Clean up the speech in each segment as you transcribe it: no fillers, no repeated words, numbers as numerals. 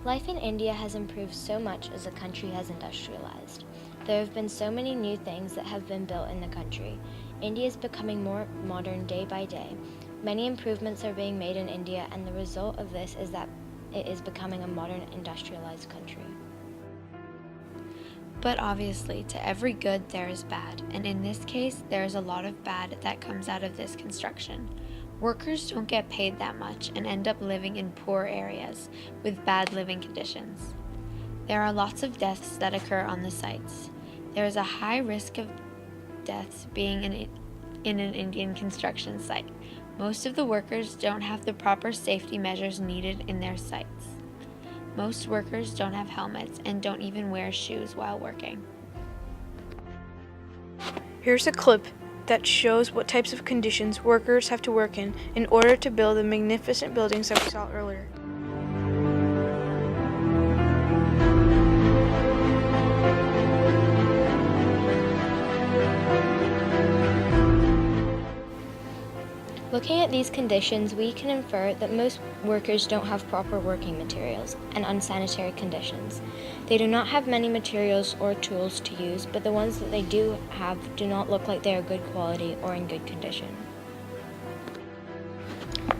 Life in India has improved so much as the country has industrialized. There have been so many new things that have been built in the country. India is becoming more modern day by day. Many improvements are being made in India, and the result of this is that it is becoming a modern industrialized country. But obviously, to every good there is bad, and in this case, there is a lot of bad that comes out of this construction. Workers don't get paid that much and end up living in poor areas with bad living conditions. There are lots of deaths that occur on the sites. There is a high risk of deaths being in an Indian construction site. Most of the workers don't have the proper safety measures needed in their sites. Most workers don't have helmets and don't even wear shoes while working. Here's a clip that shows what types of conditions workers have to work in order to build the magnificent buildings that we saw earlier. Looking at these conditions, we can infer that most workers don't have proper working materials and unsanitary conditions. They do not have many materials or tools to use, but the ones that they do have do not look like they are good quality or in good condition.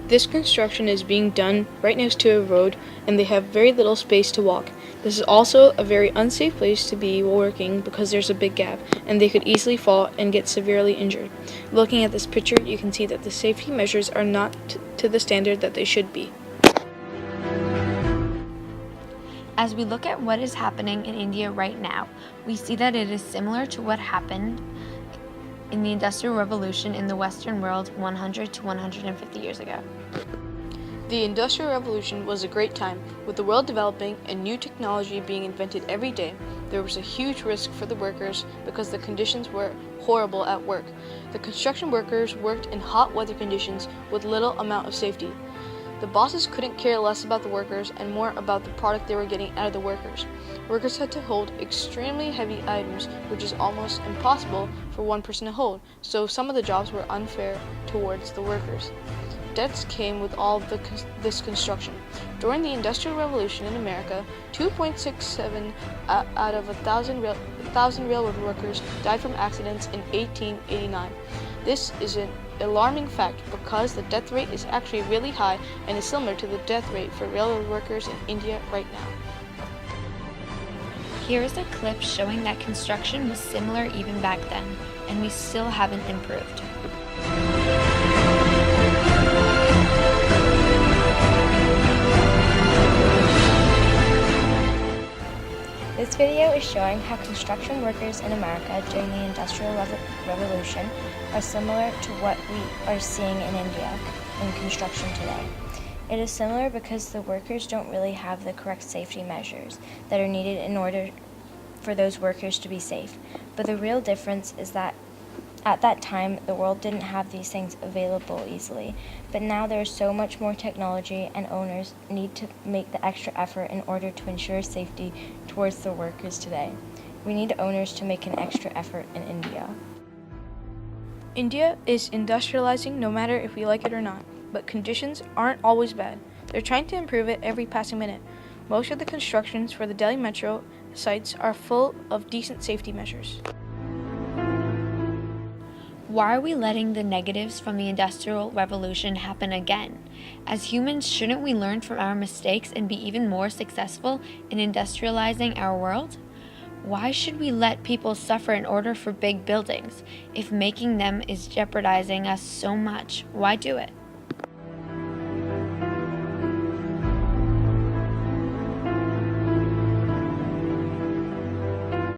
This construction is being done right next to a road, and they have very little space to walk. This is also a very unsafe place to be working because there's a big gap, and they could easily fall and get severely injured. Looking at this picture, you can see that the safety measures are not to the standard that they should be. As we look at what is happening in India right now, we see that it is similar to what happened in the Industrial Revolution in the Western world 100 to 150 years ago. The Industrial Revolution was a great time, with the world developing and new technology being invented every day. There was a huge risk for the workers because the conditions were horrible at work. The construction workers worked in hot weather conditions with little amount of safety. The bosses couldn't care less about the workers and more about the product they were getting out of the workers. Workers had to hold extremely heavy items, which is almost impossible for one person to hold, so some of the jobs were unfair towards the workers. Deaths came with all of this construction. During the Industrial Revolution in America, 2.67 out of 1,000 railroad workers died from accidents in 1889. This is an alarming fact because the death rate is actually really high and is similar to the death rate for railroad workers in India right now. Here is a clip showing that construction was similar even back then, and we still haven't improved. This video is showing how construction workers in America during the Industrial Revolution are similar to what we are seeing in India in construction today. It is similar because the workers don't really have the correct safety measures that are needed in order for those workers to be safe. But the real difference is that at that time, the world didn't have these things available easily, but now there's so much more technology and owners need to make the extra effort in order to ensure safety towards the workers today. We need owners to make an extra effort in India. India is industrializing no matter if we like it or not, but conditions aren't always bad. They're trying to improve it every passing minute. Most of the constructions for the Delhi metro sites are full of decent safety measures. Why are we letting the negatives from the Industrial Revolution happen again? As humans, shouldn't we learn from our mistakes and be even more successful in industrializing our world? Why should we let people suffer in order for big buildings? If making them is jeopardizing us so much, why do it?